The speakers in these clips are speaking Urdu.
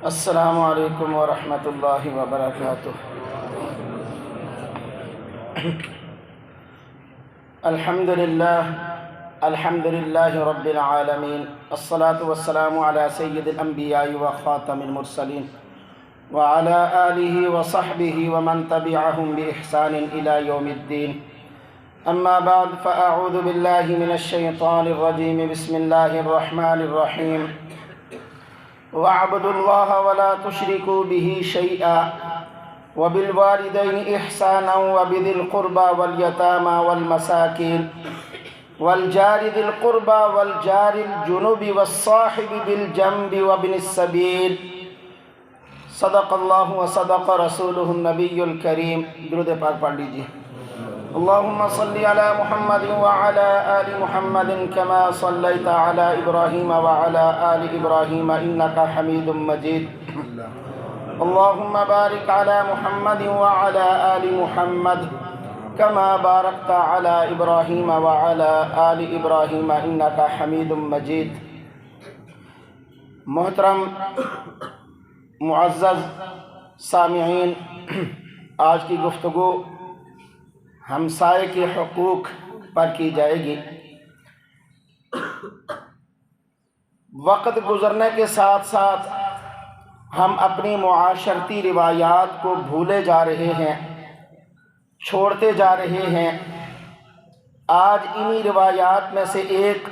السلام علیکم ورحمۃ اللہ وبرکاتہ۔ الحمد للہ رب العالمین، الصلاة والسلام علی سید الانبیاء وخاتم المرسلین وعلی آلہ وصحبہ ومن تبعہم بإحسان الی یوم الدین، اما بعد فاعوذ باللہ من الشیطان الرجیم، بسم اللہ الرحمن الرحیم۔ وَاعْبُدُوا اللَّهَ وَلَا تُشْرِكُوا بِهِ شَيْئًا وَبِالْوَالِدَيْنِ إِحْسَانًا وَبِذِي الْقُرْبَى وَالْيَتَامَى وَالْمَسَاكِينِ وَالْجَارِ ذِي الْقُرْبَى وَالْجَارِ الْجُنُبِ وَالصَّاحِبِ بِالْجَنبِ وَابْنِ السَّبِيلِ۔ صدق اللہ وصدق رسولہ النبی الکریم۔ درود پاک پڑھ لیجیے۔ اللہم صلی علی محمد وعلی آل محمد کما صلیت علی ابراہیم وعلی آل ابراہیم انکا حمید مجید۔ اللہم بارک علی محمد وعلی آل محمد کما بارکت علی ابراہیم وعلی آل ابراہیم انکا حمید مجید۔ محترم معزز سامعین، آج کی گفتگو ہمسائے کے حقوق پر کی جائے گی۔ وقت گزرنے کے ساتھ ساتھ ہم اپنی معاشرتی روایات کو بھولے جا رہے ہیں، چھوڑتے جا رہے ہیں۔ آج انہی روایات میں سے ایک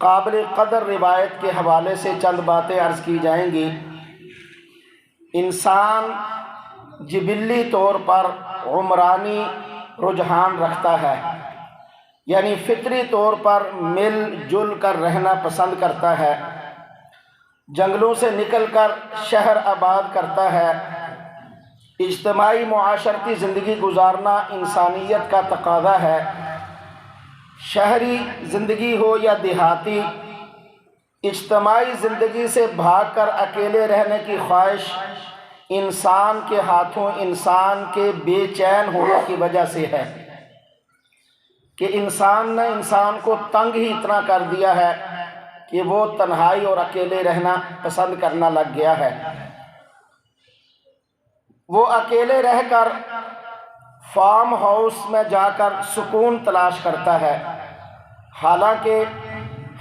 قابل قدر روایت کے حوالے سے چند باتیں عرض کی جائیں گی۔ انسان جبلی طور پر عمرانی رجحان رکھتا ہے، یعنی فطری طور پر مل جل کر رہنا پسند کرتا ہے، جنگلوں سے نکل کر شہر آباد کرتا ہے۔ اجتماعی معاشرتی زندگی گزارنا انسانیت کا تقاضا ہے۔ شہری زندگی ہو یا دیہاتی، اجتماعی زندگی سے بھاگ کر اکیلے رہنے کی خواہش انسان کے ہاتھوں انسان کے بے چین ہونے کی وجہ سے ہے کہ انسان نے انسان کو تنگ ہی اتنا کر دیا ہے کہ وہ تنہائی اور اکیلے رہنا پسند کرنا لگ گیا ہے۔ وہ اکیلے رہ کر فارم ہاؤس میں جا کر سکون تلاش کرتا ہے، حالانکہ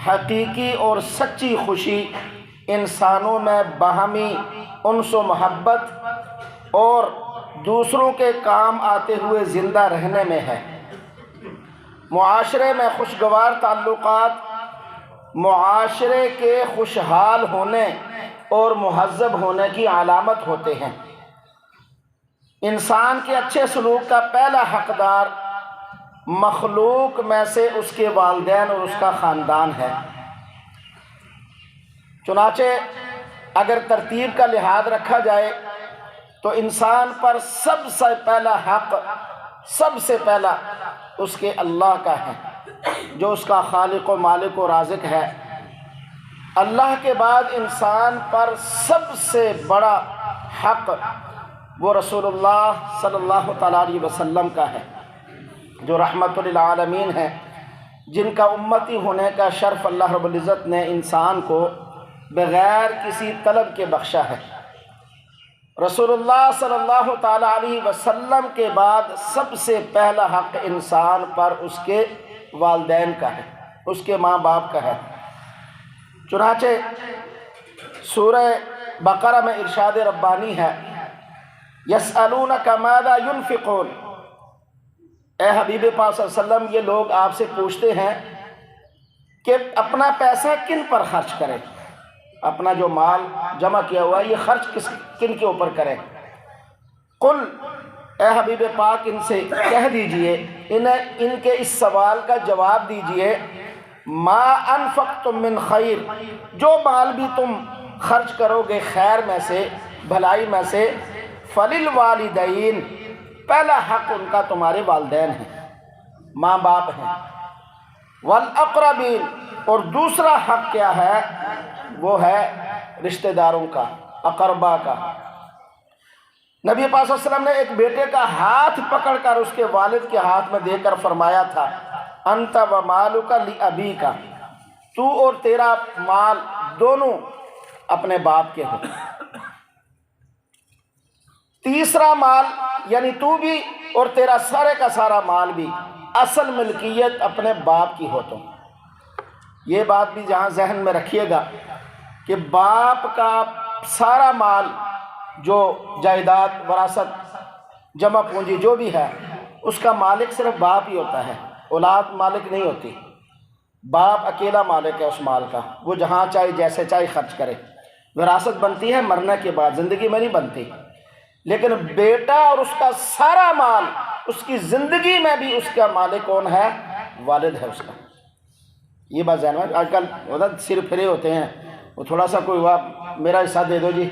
حقیقی اور سچی خوشی انسانوں میں باہمی انس و محبت اور دوسروں کے کام آتے ہوئے زندہ رہنے میں ہے۔ معاشرے میں خوشگوار تعلقات معاشرے کے خوشحال ہونے اور مہذب ہونے کی علامت ہوتے ہیں۔ انسان کے اچھے سلوک کا پہلا حقدار مخلوق میں سے اس کے والدین اور اس کا خاندان ہے۔ چنانچہ اگر ترتیب کا لحاظ رکھا جائے تو انسان پر سب سے پہلا حق، سب سے پہلا اس کے اللہ کا ہے، جو اس کا خالق و مالک و رازق ہے۔ اللہ کے بعد انسان پر سب سے بڑا حق وہ رسول اللہ صلی اللہ تعالیٰ علیہ وسلم کا ہے، جو رحمت للعالمین ہیں، جن کا امتی ہونے کا شرف اللہ رب العزت نے انسان کو بغیر کسی طلب کے بخشا ہے۔ رسول اللہ صلی اللہ تعالیٰ علیہ وسلم کے بعد سب سے پہلا حق انسان پر اس کے والدین کا ہے، اس کے ماں باپ کا ہے۔ چنانچہ سورہ بقرہ میں ارشاد ربانی ہے، یسألونک ماذا ینفقون۔ اے حبیب پاک صلی اللہ علیہ وسلم، یہ لوگ آپ سے پوچھتے ہیں کہ اپنا پیسہ کن پر خرچ کریں، اپنا جو مال جمع کیا ہوا ہے یہ خرچ کن کے اوپر کریں۔ قل، اے حبیب پاک ان سے کہہ دیجئے، ان کے اس سوال کا جواب دیجئے، ما انفقتم من خیر، جو مال بھی تم خرچ کرو گے خیر میں سے، بھلائی میں سے، فللوالدین، پہلا حق ان کا تمہارے والدین ہیں، ماں باپ ہیں، والاقربین، اور دوسرا حق کیا ہے؟ وہ ہے رشتہ داروں کا، اقربا کا۔ نبی پاک صلی اللہ علیہ وسلم نے ایک بیٹے کا ہاتھ پکڑ کر اس کے والد کے ہاتھ میں دے کر فرمایا تھا، انت و مالک لابیک، تو اور تیرا مال دونوں اپنے باپ کے ہوں۔ تیسرا مال یعنی تو بھی اور تیرا سارے کا سارا مال بھی اصل ملکیت اپنے باپ کی ہو تو۔ یہ بات بھی جہاں ذہن میں رکھیے گا کہ باپ کا سارا مال، جو جائیداد، وراثت، جمع پونجی جو بھی ہے، اس کا مالک صرف باپ ہی ہوتا ہے، اولاد مالک نہیں ہوتی۔ باپ اکیلا مالک ہے اس مال کا، وہ جہاں چاہے جیسے چاہے خرچ کرے۔ وراثت بنتی ہے مرنے کے بعد، زندگی میں نہیں بنتی۔ لیکن بیٹا اور اس کا سارا مال، اس کی زندگی میں بھی اس کا مالک کون ہے؟ والد ہے اس کا۔ یہ بات ذہن میں، آج کل سر پھرے ہوتے ہیں، وہ تھوڑا سا کوئی ہوا میرا حصہ دے دو جی،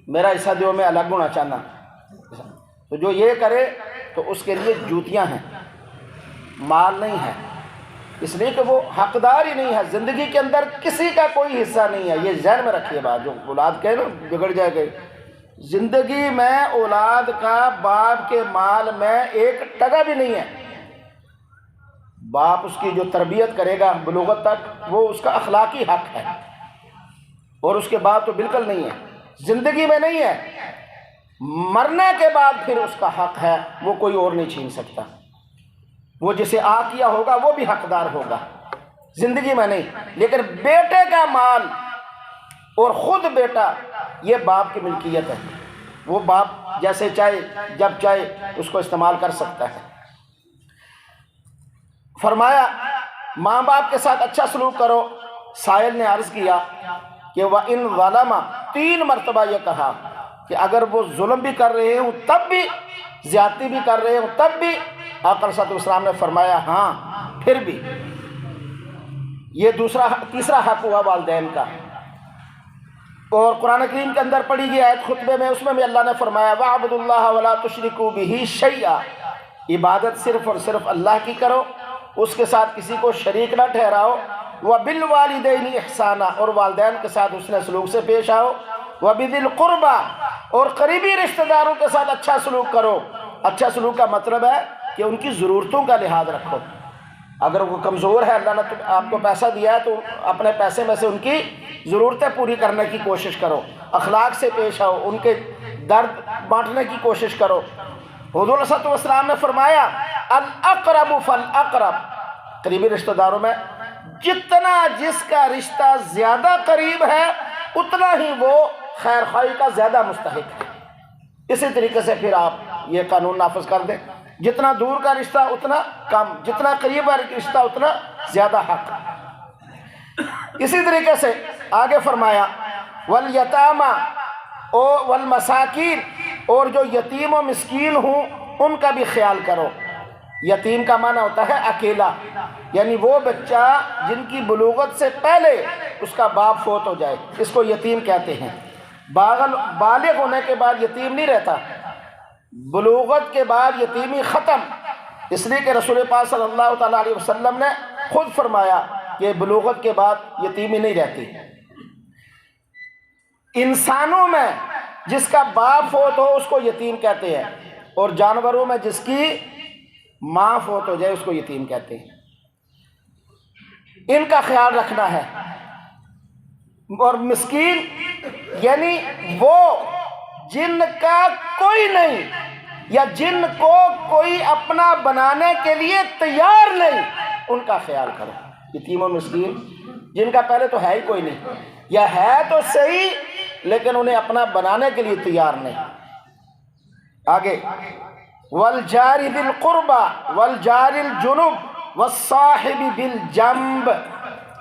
میرا حصہ دو، میں الگ ہونا چاہنا، تو جو یہ کرے تو اس کے لیے جوتیاں ہیں، مال نہیں ہے، اس لیے کہ وہ حقدار ہی نہیں ہے، زندگی کے اندر کسی کا کوئی حصہ نہیں ہے۔ یہ ذہن میں رکھیے بات، جو اولاد کہے نا بگڑ جائے گی، زندگی میں اولاد کا باپ کے مال میں ایک ٹکا بھی نہیں ہے۔ باپ اس کی جو تربیت کرے گا بلوغت تک، وہ اس کا اخلاقی حق ہے، اور اس کے بعد تو بالکل نہیں ہے، زندگی میں نہیں ہے، مرنے کے بعد پھر اس کا حق ہے، وہ کوئی اور نہیں چھین سکتا۔ وہ جسے کیا ہوگا وہ بھی حقدار ہوگا، زندگی میں نہیں۔ لیکن بیٹے کا مال اور خود بیٹا، یہ باپ کی ملکیت ہے، وہ باپ جیسے چاہے جب چاہے اس کو استعمال کر سکتا ہے۔ فرمایا ماں باپ کے ساتھ اچھا سلوک کرو۔ سائل نے عرض کیا کہ وَإِن ظَلَمَ، 3 مرتبہ یہ کہا کہ اگر وہ ظلم بھی کر رہے ہوں تب بھی، زیادتی بھی کر رہے ہوں تب بھی، آقا صلی اللہ علیہ وسلم نے فرمایا ہاں پھر بھی۔ یہ تیسرا حق ہوا والدین کا۔ اور قرآن کریم کے اندر پڑھی گئی آیت خطبے میں، اس میں بھی اللہ نے فرمایا وَاعْبُدُوا اللَّهَ وَلَا تُشْرِكُوا بِهِ شَيْئًا، عبادت صرف اور صرف اللہ کی کرو، اس کے ساتھ کسی کو شریک نہ ٹھہراؤ۔ وَبِالْوَالِدَيْنِ إِحْسَانًا، اور والدین کے ساتھ حسن سلوک سے پیش آؤ۔ وَبِذِي الْقُرْبَى، اور قریبی رشتہ داروں کے ساتھ اچھا سلوک کرو۔ اچھا سلوک کا مطلب ہے کہ ان کی ضرورتوں کا لحاظ رکھو۔ اگر وہ کمزور ہے، اللہ نے آپ کو پیسہ دیا ہے تو اپنے پیسے میں سے ان کی ضرورتیں پوری کرنے کی کوشش کرو، اخلاق سے پیش آؤ، ان کے درد بانٹنے کی کوشش کرو۔ حضور صلی اللہ علیہ وسلم نے فرمایا الاقرب فالاقرب، قریبی رشتہ داروں میں جتنا جس کا رشتہ زیادہ قریب ہے اتنا ہی وہ خیر خواہی کا زیادہ مستحق ہے۔ اسی طریقے سے پھر آپ یہ قانون نافذ کر دیں، جتنا دور کا رشتہ اتنا کم، جتنا قریب کا رشتہ اتنا زیادہ حق۔ اسی طریقے سے آگے فرمایا والیتامى والمساکین، اور جو یتیم و مسکین ہوں ان کا بھی خیال کرو۔ یتیم کا معنی ہوتا ہے اکیلا، یعنی وہ بچہ جن کی بلوغت سے پہلے اس کا باپ فوت ہو جائے، اس کو یتیم کہتے ہیں۔ بالغ ہونے کے بعد یتیم نہیں رہتا، بلوغت کے بعد یتیمی ختم، اس لیے کہ رسول پاک صلی اللہ تعالیٰ علیہ وسلم نے خود فرمایا کہ بلوغت کے بعد یتیمی نہیں رہتی۔ انسانوں میں جس کا باپ فوت ہو اس کو یتیم کہتے ہیں، اور جانوروں میں جس کی ماں فوت ہو جائے اس کو یتیم کہتے ہیں۔ ان کا خیال رکھنا ہے۔ اور مسکین یعنی وہ جن کا کوئی نہیں، یا جن کو کوئی اپنا بنانے کے لیے تیار نہیں، ان کا خیال کرو۔ یتیم و مسکین جن کا پہلے تو ہے ہی کوئی نہیں، یا ہے تو صحیح لیکن انہیں اپنا بنانے کے لیے تیار نہیں۔ آگے والجار ذی القربى والجار الجنب والصاحب بالجنب،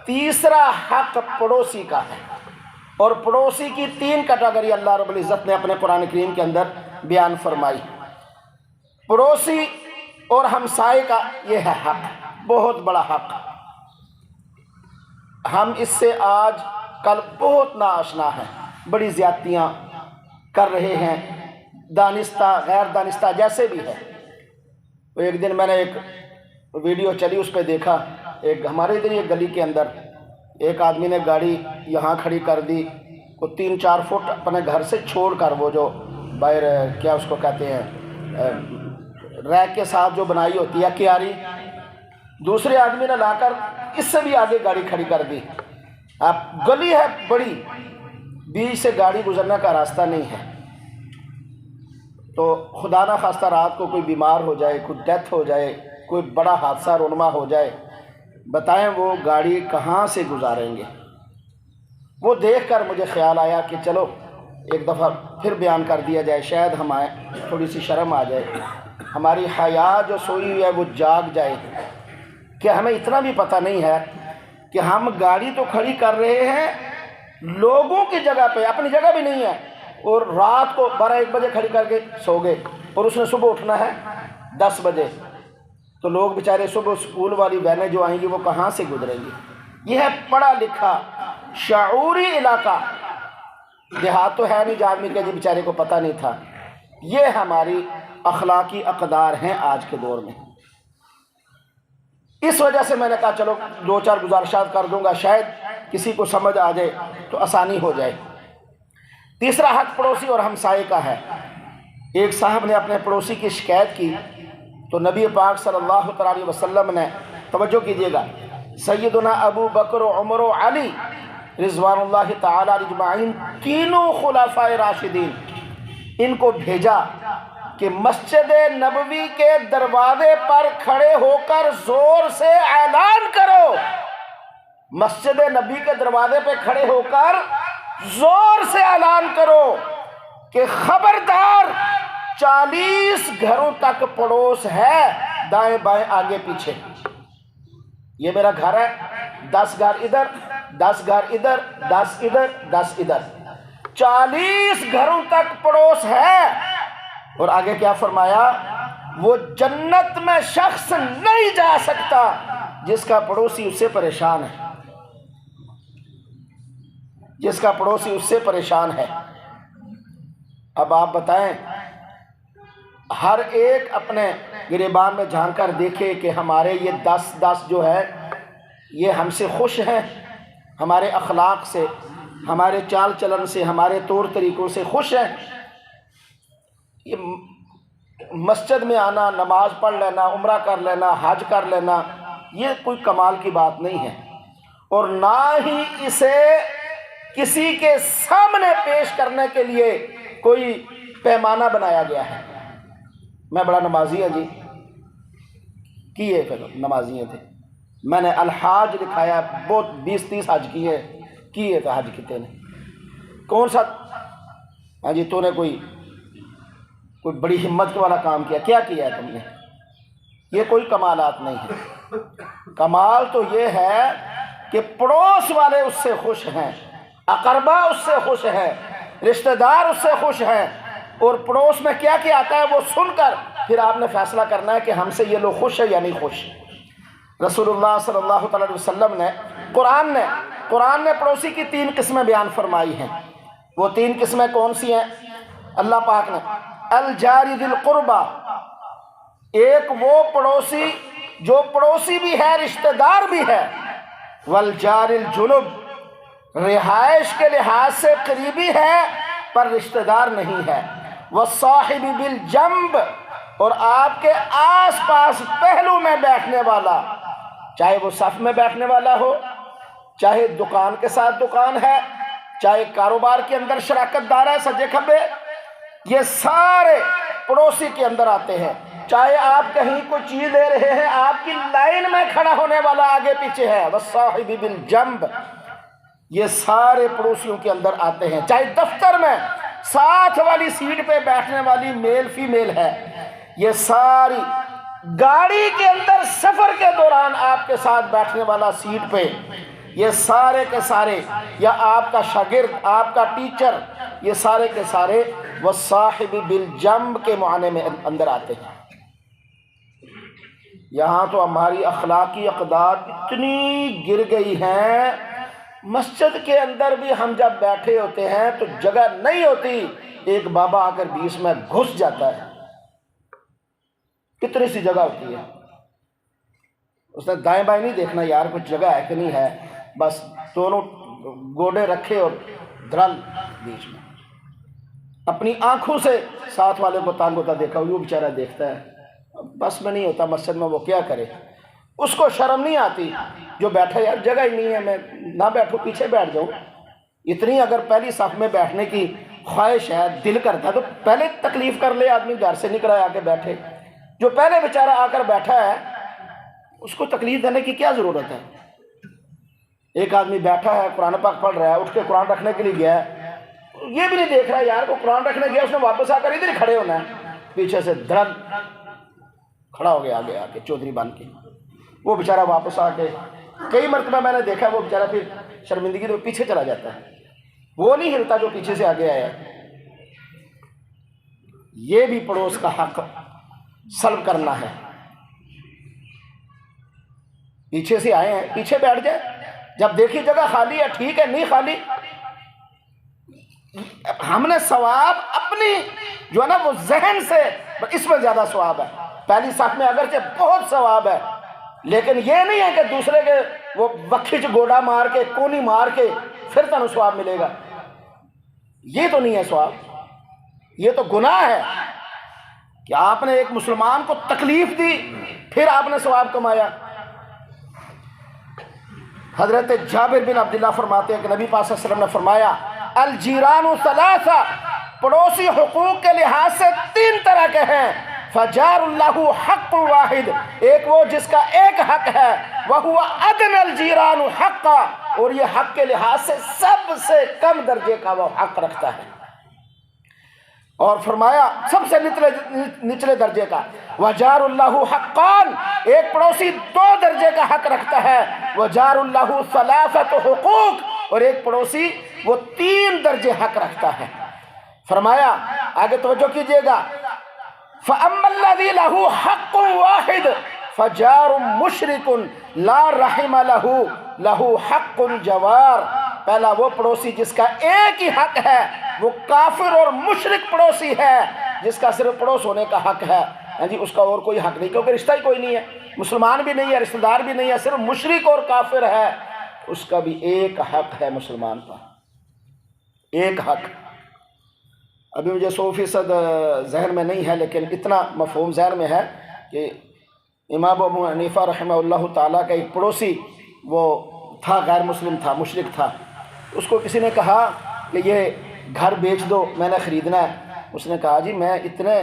تیسرا حق پڑوسی کا ہے۔ اور پڑوسی کی 3 کیٹیگری اللہ رب العزت نے اپنے قرآن کریم کے اندر بیان فرمائی۔ پڑوسی اور ہمسائے کا یہ ہے حق، بہت بڑا حق۔ ہم اس سے آج کل بہت ناآشنا ہیں، بڑی زیادتیاں کر رہے ہیں، دانستہ غیر دانستہ جیسے بھی ہے۔ ایک دن میں نے ایک ویڈیو چلی، اس پہ دیکھا ایک ہمارے ادھر ایک گلی کے اندر ایک آدمی نے گاڑی یہاں کھڑی کر دی، وہ 3-4 فٹ اپنے گھر سے چھوڑ کر، وہ جو باہر کیا اس کو کہتے ہیں ریک کے ساتھ جو بنائی ہوتی ہے کیاری، دوسرے آدمی نے لا کر اس سے بھی آگے گاڑی کھڑی کر دی۔ اب گلی ہے بڑی، بیچ سے گاڑی گزرنے کا راستہ نہیں ہے، تو خدا نہ خواستہ رات کو کوئی بیمار ہو جائے، کوئی ڈیتھ ہو جائے، کوئی بڑا حادثہ رونما ہو جائے، بتائیں وہ گاڑی کہاں سے گزاریں گے؟ وہ دیکھ کر مجھے خیال آیا کہ چلو ایک دفعہ پھر بیان کر دیا جائے، شاید ہمیں تھوڑی سی شرم آ جائے، ہماری حیا جو سوئی ہوئی ہے وہ جاگ جائے کہ ہمیں اتنا بھی پتہ نہیں ہے کہ ہم گاڑی تو کھڑی کر رہے ہیں لوگوں کی جگہ پہ، اپنی جگہ بھی نہیں ہے، اور رات کو 12-1 بجے کھڑی کر کے سو گئے، اور اس نے صبح اٹھنا ہے 10 بجے، تو لوگ بیچارے صبح اسکول والی وینیں جو آئیں گی وہ کہاں سے گزریں گی؟ یہ ہے پڑھا لکھا شعوری علاقہ، دیہات تو ہے نہیں جو آدمی کے جی بیچارے کو پتہ نہیں تھا۔ یہ ہماری اخلاقی اقدار ہیں آج کے دور میں۔ اس وجہ سے میں نے کہا چلو 2-4 گزارشات کر دوں گا، شاید کسی کو سمجھ آ جائے تو آسانی ہو جائے۔ تیسرا حق پڑوسی اور ہمسائے کا ہے۔ ایک صاحب نے اپنے پڑوسی کی شکایت کی تو نبی پاک صلی اللہ علیہ وسلم نے، توجہ کیجیے گا، سیدنا ابو بکر و عمر و علی رضوان اللہ تعالی اجمعین، تینوں خلفائے راشدین، ان کو بھیجا کہ مسجد نبوی کے دروازے پر کھڑے ہو کر زور سے اعلان کرو، مسجد نبی کے دروازے پہ کھڑے ہو کر زور سے اعلان کرو کہ خبردار 40 گھروں تک پڑوس ہے، دائیں بائیں آگے پیچھے، یہ میرا گھر ہے، 10 گھر ادھر، 10 گھر ادھر، 10 ادھر، 10 ادھر، 40 گھروں تک پڑوس ہے۔ اور آگے کیا فرمایا؟ وہ جنت میں شخص نہیں جا سکتا جس کا پڑوسی اس سے پریشان ہے، جس کا پڑوسی اس سے پریشان ہے۔ اب آپ بتائیں، ہر ایک اپنے گریبان میں جھانک کر دیکھے کہ ہمارے یہ 10 جو ہے یہ ہم سے خوش ہیں، ہمارے اخلاق سے، ہمارے چال چلن سے، ہمارے طور طریقوں سے خوش ہیں۔ یہ مسجد میں آنا، نماز پڑھ لینا، عمرہ کر لینا، حج کر لینا، یہ کوئی کمال کی بات نہیں ہے، اور نہ ہی اسے کسی کے سامنے پیش کرنے کے لیے کوئی پیمانہ بنایا گیا ہے۔ میں بڑا نمازی ہوں جی، کیے پھر نمازیاں تھے، میں نے الحاج لکھایا، بہت 20-30 حج کیے تھے، حج کیتے نے، کون سا ہاں جی تو نے کوئی بڑی ہمت والا کام کیا ہے تم نے؟ یہ کوئی کمالات نہیں ہے۔ کمال تو یہ ہے کہ پڑوس والے اس سے خوش ہیں، اقربا اس سے خوش ہیں، رشتہ دار اس سے خوش ہیں، اور پڑوس میں کیا آتا ہے وہ سن کر پھر آپ نے فیصلہ کرنا ہے کہ ہم سے یہ لوگ خوش ہیں یا نہیں خوش۔ رسول اللہ صلی اللہ علیہ وسلم نے، قرآن نے پڑوسی کی 3 قسمیں بیان فرمائی ہیں۔ وہ 3 قسمیں کون سی ہیں؟ اللہ پاک نے الجاری ذی القربہ، ایک وہ پڑوسی جو پڑوسی بھی ہے، رشتہ دار بھی ہے، والجار الجنب، رہائش کے لحاظ سے قریبی ہے پر رشتہ دار نہیں ہے، والصاحب بالجنب، اور آپ کے آس پاس پہلو میں بیٹھنے والا، چاہے وہ صف میں بیٹھنے والا ہو، چاہے دکان کے ساتھ دکان ہے، چاہے کاروبار کے اندر شراکت دار ہے، سجے کھبے، یہ سارے پڑوسی کے اندر آتے ہیں۔ چاہے آپ کہیں کوئی چیز لے رہے ہیں، آپ کی لائن میں کھڑا ہونے والا آگے پیچھے ہے، والصاحب بالجنب، یہ سارے پڑوسیوں کے اندر آتے ہیں۔ چاہے دفتر میں ساتھ والی سیٹ پہ بیٹھنے والی میل فیمیل ہے، یہ ساری گاڑی کے اندر سفر کے دوران آپ کے ساتھ بیٹھنے والا سیٹ پہ، یہ سارے کے سارے، یا آپ کا شاگرد، آپ کا ٹیچر، یہ سارے کے سارے والصاحب بالجنب کے معنی میں اندر آتے ہیں۔ یہاں تو ہماری اخلاقی اقدار اتنی گر گئی ہیں، مسجد کے اندر بھی ہم جب بیٹھے ہوتے ہیں تو جگہ نہیں ہوتی، ایک بابا آ کر بیچ میں گھس جاتا ہے، کتنی سی جگہ ہوتی ہے، اس نے دائیں بائیں نہیں دیکھنا یار کچھ جگہ ہے کہ نہیں ہے، بس دونوں گوڑے رکھے اور دھرل بیچ میں، اپنی آنکھوں سے ساتھ والے کو تانگ ہوتا دیکھا، وہ بیچارہ دیکھتا ہے، بس میں نہیں ہوتا مسجد میں، وہ کیا کرے، اس کو شرم نہیں آتی، جو بیٹھا یار جگہ ہی نہیں ہے، میں نہ بیٹھوں پیچھے بیٹھ جاؤں، اتنی اگر پہلی صف میں بیٹھنے کی خواہش ہے، دل کرتا ہے، تو پہلے تکلیف کر لے آدمی، گھر سے نکلا آ کے بیٹھے۔ جو پہلے بیچارہ آ کر بیٹھا ہے اس کو تکلیف دینے کی کیا ضرورت ہے؟ ایک آدمی بیٹھا ہے، قرآن پاک پڑھ رہا ہے، اٹھ کے قرآن رکھنے کے لیے گیا ہے، یہ بھی نہیں دیکھ رہا یار وہ قرآن رکھنے گیا، اس نے واپس آ کر ادھر ہی کھڑے ہونا ہے، پیچھے سے دھڑک کھڑا ہو گیا آگے آ کے چودھری بن کے۔ وہ بیچارہ واپس آ کے کئی مرتبہ میں نے دیکھا وہ بیچارہ پھر شرمندگی تو پیچھے چلا جاتا ہے، وہ نہیں ہلتا جو پیچھے سے آگے آیا ہے۔ یہ بھی پڑوس کا حق سلب کرنا ہے۔ پیچھے سے آئے ہیں، پیچھے بیٹھ جائے، جب دیکھی جگہ خالی ہے ٹھیک ہے، نہیں خالی ہم نے ثواب اپنی جو ہے نا وہ ذہن سے، اس میں زیادہ ثواب ہے۔ پہلی صف میں اگرچہ بہت ثواب ہے، لیکن یہ نہیں ہے کہ دوسرے کے وہ وکھچ گوڑا مار کے کونی مار کے پھر تنہوں ثواب ملے گا، یہ تو نہیں ہے ثواب، یہ تو گناہ ہے کہ آپ نے ایک مسلمان کو تکلیف دی پھر آپ نے ثواب کمایا۔ حضرت جابر بن عبداللہ فرماتے ہیں کہ نبی پاک صلی اللہ علیہ وسلم نے فرمایا الجیران ثلاثہ، پڑوسی حقوق کے لحاظ سے تین طرح کے ہیں، فجار اللہ حق واحد، ایک وہ جس کا ایک حق ہے، وہو ادنی الجیران حقا، اور یہ حق کے لحاظ سے سب سے کم درجے کا وہ حق رکھتا ہے، اور فرمایا سب سے نچلے درجے کا، وجار اللہ حقان، ایک پڑوسی 2 درجے کا حق رکھتا ہے، وجار اللہ ثلاثۃ حقوق، اور ایک پڑوسی وہ 3 درجے حق رکھتا ہے۔ فرمایا آگے توجہ کیجئے گا، فَأَمَّا الَّذِي لَهُ حَقٌّ وَاحِدٌ فَجَارٌ مُشْرِكٌ لَا رَحِمَ لَهُ حَقٌّ جَوَارٌ، پہلا وہ پڑوسی جس کا ایک ہی حق ہے، وہ کافر اور مشرک پڑوسی ہے جس کا صرف پڑوس ہونے کا حق ہے، ہاں جی، اس کا اور کوئی حق نہیں، کیونکہ رشتہ ہی کوئی نہیں ہے، مسلمان بھی نہیں ہے، رشتہ دار بھی نہیں ہے، صرف مشرک اور کافر ہے، اس کا بھی ایک حق ہے مسلمان پر، ایک حق۔ ابھی مجھے 100% ذہن میں نہیں ہے، لیکن اتنا مفہوم ذہن میں ہے کہ امام ابو حنیفہ رحمہ اللہ تعالیٰ کا ایک پڑوسی وہ تھا، غیر مسلم تھا، مشرک تھا، اس کو کسی نے کہا کہ یہ گھر بیچ دو، میں نے خریدنا ہے۔ اس نے کہا جی میں اتنے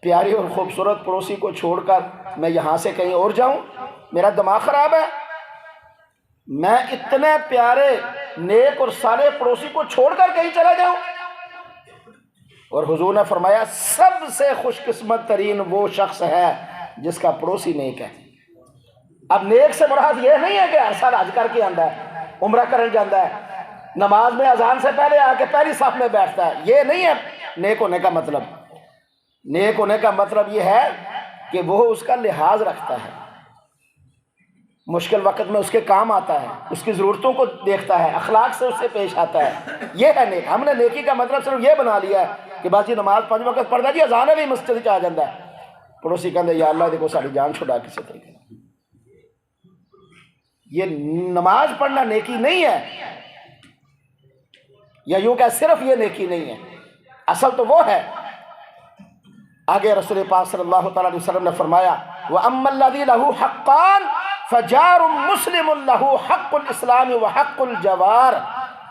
پیاری اور خوبصورت پڑوسی کو چھوڑ کر میں یہاں سے کہیں اور جاؤں، میرا دماغ خراب ہے، میں اتنے پیارے نیک اور صالح پڑوسی کو چھوڑ کر کہیں چلا جاؤں؟ اور حضور نے فرمایا سب سے خوش قسمت ترین وہ شخص ہے جس کا پڑوسی نیک ہے۔ اب نیک سے مراد یہ نہیں ہے کہ ہر سال حج کر کے آندا ہے، عمرہ کرنے جاتا ہے، نماز میں اذان سے پہلے آ کے پہلی صف میں بیٹھتا ہے، یہ نہیں ہے نیک ہونے کا مطلب۔ نیک ہونے کا مطلب یہ ہے کہ وہ اس کا لحاظ رکھتا ہے، مشکل وقت میں اس کے کام آتا ہے، اس کی ضرورتوں کو دیکھتا ہے، اخلاق سے اس سے پیش آتا ہے، یہ ہے نیک۔ ہم نے نیکی کا مطلب صرف یہ بنا لیا ہے کہ بس جی نماز 5 وقت پڑھتا جی، اذان بھی مسجد چ آ جاتا ہے، پڑوسی کہتے یا اللہ دیکھو ساری جان چھڑا کسی طریقے۔ یہ نماز پڑھنا نیکی نہیں ہے، یا یوں کہ صرف یہ نیکی نہیں ہے، اصل تو وہ ہے۔ آگے رسول پاک صلی اللہ تعالیٰ علیہ وسلم نے فرمایا وَأَمَّا الَّذِي لَهُ حَقَّانِ فَجَارٌ مُسْلِمٌ لَهُ حَقُّ الْإِسْلَامِ وَحَقُّ الْجَوَارِ،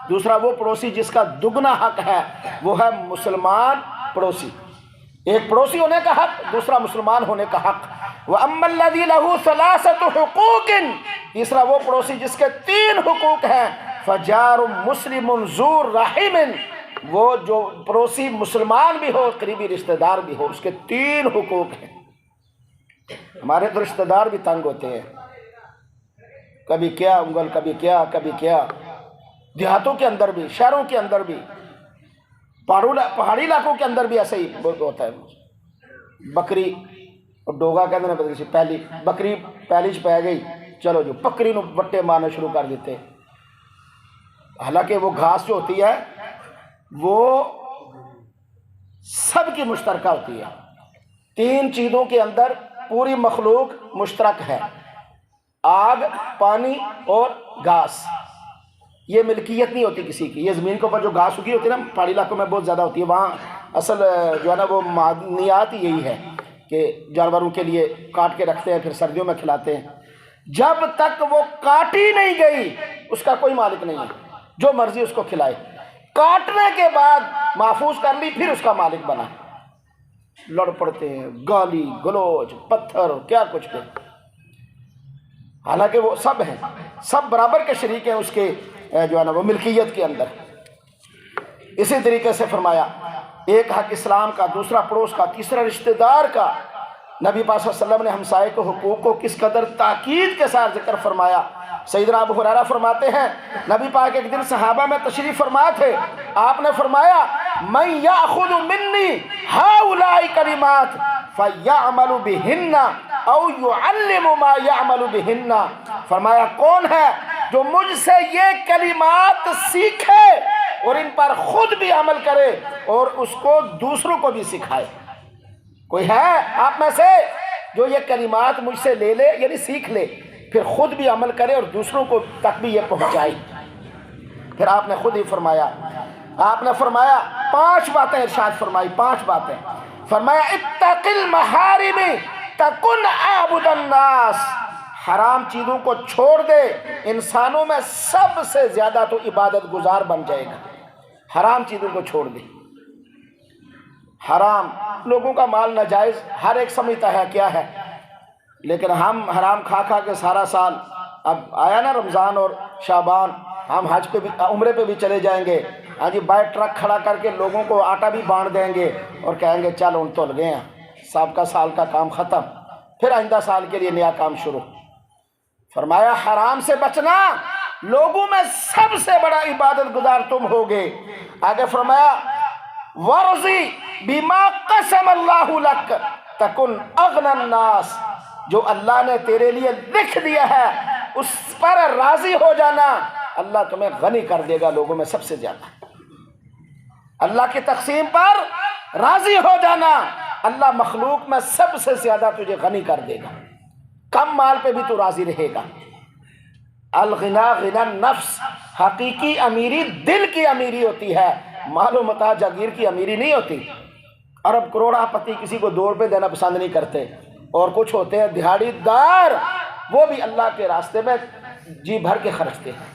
دوسرا وہ پڑوسی جس کا دگنا حق ہے، وہ ہے مسلمان پڑوسی، ایک پڑوسی ہونے کا حق، دوسرا مسلمان ہونے کا حق۔ وَأَمَّا الَّذِي لَهُ ثَلَاثَةُ حُقُوقٍ، تیسرا وہ پڑوسی جس کے 3 حقوق ہیں، فَجَارٌ مُسْلِمٌ ذُو رَحِمٍ، وہ جو پڑوسی مسلمان بھی ہو قریبی رشتہ دار بھی ہو، اس کے 3 حقوق ہیں۔ ہمارے تو رشتہ دار بھی تنگ ہوتے ہیں، کبھی کیا انگل، کبھی کیا، کبھی کیا، دیہاتوں کے اندر بھی، شہروں کے اندر بھی، پہاڑی علاقوں کے اندر بھی ایسا ہی بہت ہوتا ہے۔ بکری اور ڈوگا کہتے ہیں بدلی پہلی بکری پہلی چ پی گئی، چلو جو بکری نو وٹے مارنے شروع کر دیتے، حالانکہ وہ گھاس جو ہوتی ہے وہ سب کی مشترکہ ہوتی ہے۔ 3 چیزوں کے اندر پوری مخلوق مشترک ہے، آگ، پانی اور گھاس، یہ ملکیت نہیں ہوتی کسی کی۔ یہ زمین کے اوپر جو گھاس اگی ہوتی ہے نا، پہاڑی علاقوں میں بہت زیادہ ہوتی ہے، وہاں اصل جو ہے نا وہ معدنیات یہی ہے کہ جانوروں کے لیے کاٹ کے رکھتے ہیں، پھر سردیوں میں کھلاتے ہیں۔ جب تک وہ کاٹی نہیں گئی اس کا کوئی مالک نہیں ہے، جو مرضی اس کو کھلائے، کاٹنے کے بعد محفوظ کر لی، پھر اس کا مالک بنا۔ لڑ پڑتے ہیں، گالی گلوچ، پتھر، کیا کچھ کے، حالانکہ وہ سب ہیں، سب برابر کے شریک ہیں اس کے جو ہے نا وہ ملکیت کے اندر۔ اسی طریقے سے فرمایا ایک حق اسلام کا، دوسرا پڑوس کا، تیسرا رشتہ دار کا۔ نبی پاک صلی اللہ علیہ وسلم نے ہمسائے کے حقوق کو کس قدر تاکید کے ساتھ ذکر فرمایا۔ سیدنا ابو ہریرہ فرماتے ہیں نبی پاک ایک دن صحابہ میں تشریف فرما تھے، آپ نے فرمایا من یاخذ منی ہؤلاء کلمات فیعمل بہن او یعلم ما یعمل بہن، فرمایا کون ہے جو مجھ سے یہ کلمات سیکھے اور ان پر خود بھی عمل کرے اور اس کو دوسروں کو بھی سکھائے؟ کوئی ہے آپ میں سے جو یہ کلمات مجھ سے لے لے، یعنی سیکھ لے، پھر خود بھی عمل کرے اور دوسروں کو تک بھی یہ پہنچائے؟ پھر آپ نے خود ہی فرمایا، آپ نے فرمایا 5 باتیں ارشاد فرمائی، 5 باتیں فرمایا اتق المحارم تکن عابد الناس، حرام چیزوں کو چھوڑ دے، انسانوں میں سب سے زیادہ تو عبادت گزار بن جائے گا۔ حرام چیزوں کو چھوڑ دے۔ حرام، لوگوں کا مال ناجائز ہر ایک سمجھتا ہے کیا ہے، لیکن ہم حرام کھا کھا کے سارا سال، اب آیا نا رمضان اور شعبان، ہم حج پہ بھی، عمرے پہ بھی چلے جائیں گے، ہاں جی، بائی ٹرک کھڑا کر کے لوگوں کو آٹا بھی بانٹ دیں گے اور کہیں گے چل ان تل گئے ہیں، سابقہ سال کا کام ختم، پھر آئندہ سال کے لیے نیا کام شروع۔ فرمایا حرام سے بچنا، لوگوں میں سب سے بڑا عبادت گزار تم ہوگے۔ آگے فرمایا ورضی بما قسم اللہ لک تکن اغنى الناس، جو اللہ نے تیرے لیے لکھ دیا ہے اس پر راضی ہو جانا، اللہ تمہیں غنی کر دے گا لوگوں میں سب سے زیادہ۔ اللہ کی تقسیم پر راضی ہو جانا، اللہ مخلوق میں سب سے زیادہ تجھے غنی کر دے گا، کم مال پہ بھی تو راضی رہے گا۔ الغنا غنا النفس، حقیقی امیری دل کی امیری ہوتی ہے، مال و متاع جاگیر کی امیری نہیں ہوتی۔ ارب کروڑا پتی کسی کو 2 روپے دینا پسند نہیں کرتے، اور کچھ ہوتے ہیں دہاڑی دار، وہ بھی اللہ کے راستے میں جی بھر کے خرچتے ہیں۔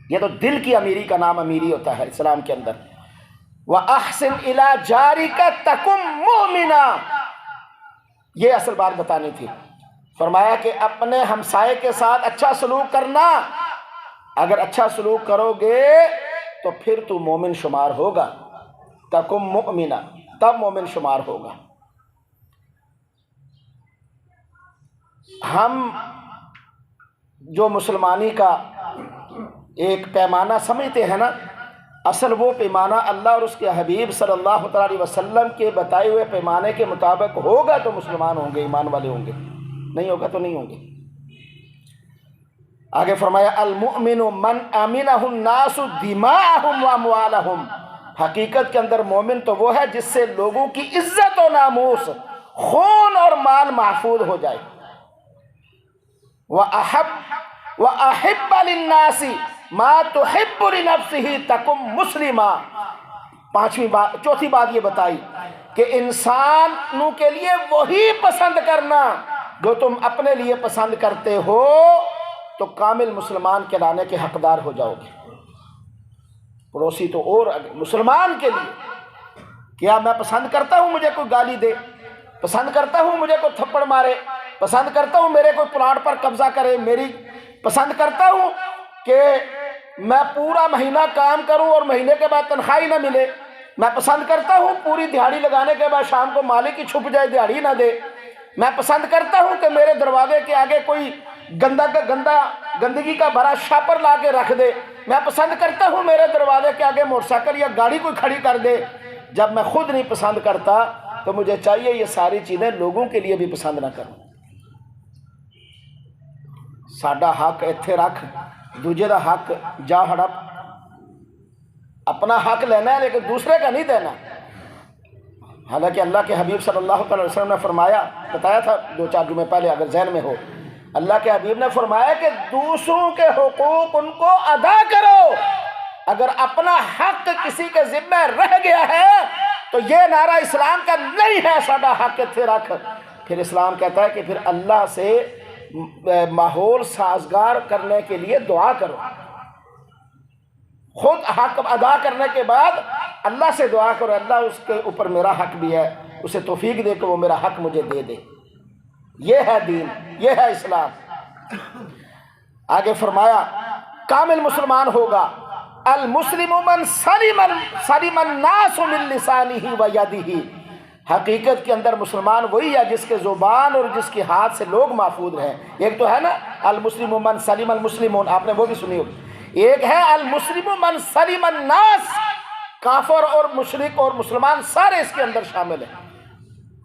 یہ تو دل کی امیری کا نام امیری ہوتا ہے اسلام کے اندر۔ وَأَحْسِنْ إِلَىٰ جَارِكَ تَكُنْ مُؤْمِنًا، یہ اصل بات بتانی تھی۔ فرمایا کہ اپنے ہمسائے کے ساتھ اچھا سلوک کرنا، اگر اچھا سلوک کرو گے تو پھر تو مومن شمار ہوگا، تَكُنْ مُؤْمِنًا، تب مومن شمار ہوگا۔ ہم جو مسلمانی کا ایک پیمانہ سمجھتے ہیں نا، اصل وہ پیمانہ اللہ اور اس کے حبیب صلی اللہ علیہ وسلم کے بتائے ہوئے پیمانے کے مطابق ہوگا تو مسلمان ہوں گے، ایمان والے ہوں گے، نہیں ہوگا تو نہیں ہوں گے۔ آگے فرمایا المؤمن من امنہ الناس دماءہم واموالہم، حقیقت کے اندر مومن تو وہ ہے جس سے لوگوں کی عزت و ناموس، خون اور مال محفوظ ہو جائے۔ وَأَحِبَّ لِلنَّاسِ مَا تُحِبُّ لِنَفْسِهِ تَكُنْ مُسْلِمًا، چوتھی بات یہ بتائی کہ انسانوں کے لیے وہی پسند کرنا جو تم اپنے لیے پسند کرتے ہو، تو کامل مسلمان کہلانے کے حقدار ہو جاؤ گے۔ پڑوسی تو اور مسلمان کے لیے کیا میں پسند کرتا ہوں مجھے کوئی گالی دے، پسند کرتا ہوں مجھے کوئی تھپڑ مارے، پسند کرتا ہوں میرے کوئی پلاٹ پر قبضہ کرے، پسند کرتا ہوں کہ میں پورا مہینہ کام کروں اور مہینے کے بعد تنخواہ نہ ملے، میں پسند کرتا ہوں پوری دیہاڑی لگانے کے بعد شام کو مالک ہی چھپ جائے، دیہاڑی نہ دے، میں پسند کرتا ہوں کہ میرے دروازے کے آگے کوئی گندگی کا بھرا شاپر لا کے رکھ دے، میں پسند کرتا ہوں میرے دروازے کے آگے موٹر سائیکل یا گاڑی کوئی کھڑی کر دے۔ جب میں خود نہیں پسند کرتا تو مجھے چاہیے یہ ساری چیزیں لوگوں کے لیے بھی پسند نہ کروں۔ ساڈا حق ایتھے رکھ، دوجے دا حق جا ہڑپ، اپنا حق لینا ہے لیکن دوسرے کا نہیں دینا۔ حالانکہ اللہ کے حبیب صلی اللہ علیہ وسلم نے فرمایا، بتایا تھا 2-4 جمعے پہلے اگر ذہن میں ہو، اللہ کے حبیب نے فرمایا کہ دوسروں کے حقوق ان کو ادا کرو۔ اگر اپنا حق کسی کے ذمہ رہ گیا ہے تو یہ نعرہ اسلام کا نہیں ہے، ساڈا حق ایتھے رکھ۔ پھر اسلام کہتا ہے کہ پھر اللہ سے ماحول سازگار کرنے کے لیے دعا کرو۔ خود حق ادا کرنے کے بعد اللہ سے دعا کرو اللہ اس کے اوپر میرا حق بھی ہے، اسے توفیق دے کہ وہ میرا حق مجھے دے دے۔ یہ ہے دین، یہ ہے اسلام۔ آگے فرمایا کامل مسلمان ہوگا المسلم من سلم الناس من لسانہ و یدہ، حقیقت کے اندر مسلمان وہی ہے جس کے زبان اور جس کے ہاتھ سے لوگ محفوظ رہیں۔ ایک تو ہے نا المسلم من سلم المسلمون، آپ نے وہ بھی سنی ہوگی۔ ایک ہے المسلم من سلم الناس، کافر اور مشرک اور مسلمان سارے اس کے اندر شامل ہیں،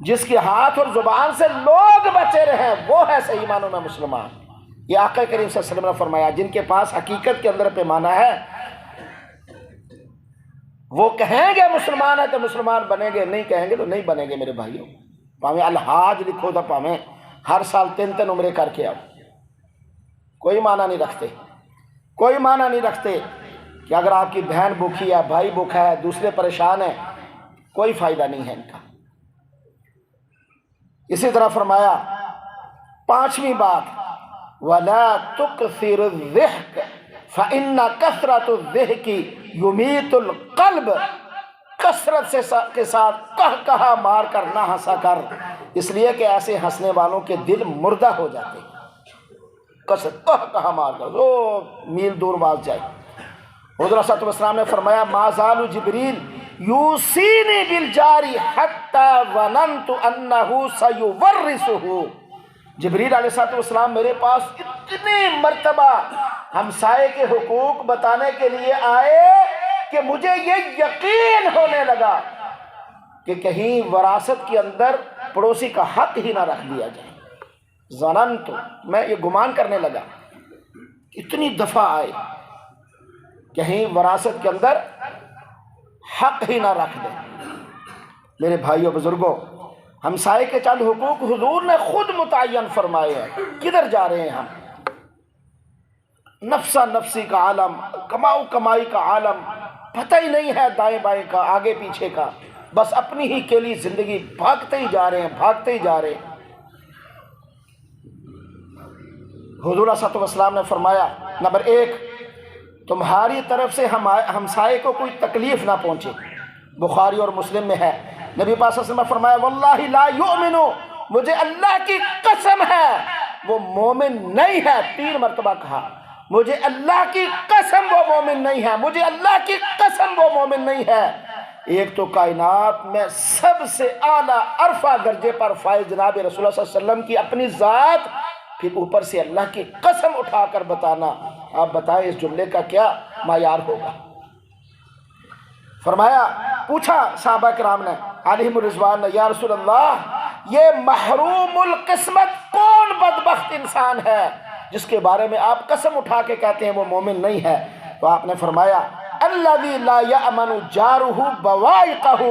جس کے ہاتھ اور زبان سے لوگ بچے رہیں وہ ہے صحیح معنوں میں مسلمان۔ یہ آقا کریم صلی اللہ علیہ وسلم نے فرمایا جن کے پاس حقیقت کے اندر پیمانہ ہے وہ کہیں گے مسلمان ہے تو مسلمان بنیں گے، نہیں کہیں گے تو نہیں بنیں گے۔ میرے بھائیوں، پاویں الحاج لکھو تو پاویں ہر سال 3 عمرے کر کے آؤ، کوئی معنی نہیں رکھتے، کوئی معنی نہیں رکھتے کہ اگر آپ کی بہن بھوکھی ہے، بھائی بھوکھا ہے، دوسرے پریشان ہیں، کوئی فائدہ نہیں ہے ان کا۔ اسی طرح فرمایا 5ویں بات وَلَا تُكْثِرُ الضِّحْكَ فَإِنَّ كَثْرَةُ الضِّحْكِ يُمِيتُ الْقَلْبَ، کثرت کے ساتھ کہا مار کر نہ ہنسا کر، اس لیے کہ ایسے ہنسنے والوں کے دل مردہ ہو جاتے ہیں۔ کثرت کہا مار کر وہ میل دور باز جائے۔ حضور صلی اللہ علیہ وسلم نے فرمایا ما زال جبریل یوصینی بالجاری حتی ظننت انہ سیورثہ، جبریل علیہ السلام میرے پاس اتنی مرتبہ ہمسائے کے حقوق بتانے کے لیے آئے کہ مجھے یہ یقین ہونے لگا کہ کہیں وراثت کے اندر پڑوسی کا حق ہی نہ رکھ دیا جائے۔ ظننت، میں یہ گمان کرنے لگا، اتنی دفعہ آئے کہیں وراثت کے اندر حق ہی نہ رکھ دیں۔ میرے بھائیوں بزرگوں، ہمسائے کے چند حقوق حضور نے خود متعین فرمائے ہیں۔ کدھر جا رہے ہیں ہم؟ نفسا نفسی کا عالم، کماؤ کمائی کا عالم، پتہ ہی نہیں ہے دائیں بائیں کا، آگے پیچھے کا، بس اپنی ہی کیلی زندگی بھاگتے ہی جا رہے ہیں، بھاگتے ہی جا رہے ہیں۔ حضور صلی اللہ علیہ وسلم نے فرمایا نمبر 1، تمہاری طرف سے ہمسائے کو کوئی تکلیف نہ پہنچے۔ بخاری اور مسلم میں ہے، نبی پاک صلی اللہ علیہ وسلم نے فرمایا واللہ لا یؤمن، مجھے اللہ کی قسم ہے وہ مومن نہیں ہے۔ 3 مرتبہ کہا مجھے اللہ کی قسم وہ مومن نہیں ہے، مجھے اللہ کی قسم وہ مومن نہیں ہے۔ ایک تو کائنات میں سب سے اعلیٰ عرفہ درجے پر فائز جناب رسول اللہ صلی اللہ علیہ وسلم کی اپنی ذات، پھر اوپر سے اللہ کی قسم اٹھا کر بتانا۔ آپ بتائیں اس جملے کا کیا معیار ہوگا؟ فرمایا، پوچھا صحابہ کرام نے علیہم الرضوان نے، یا رسول اللہ یہ محروم القسمت کون بدبخت انسان ہے جس کے بارے میں آپ قسم اٹھا کے کہتے ہیں وہ مومن نہیں ہے؟ تو آپ نے فرمایا الذی لا یأمن جارہ بوائقہ،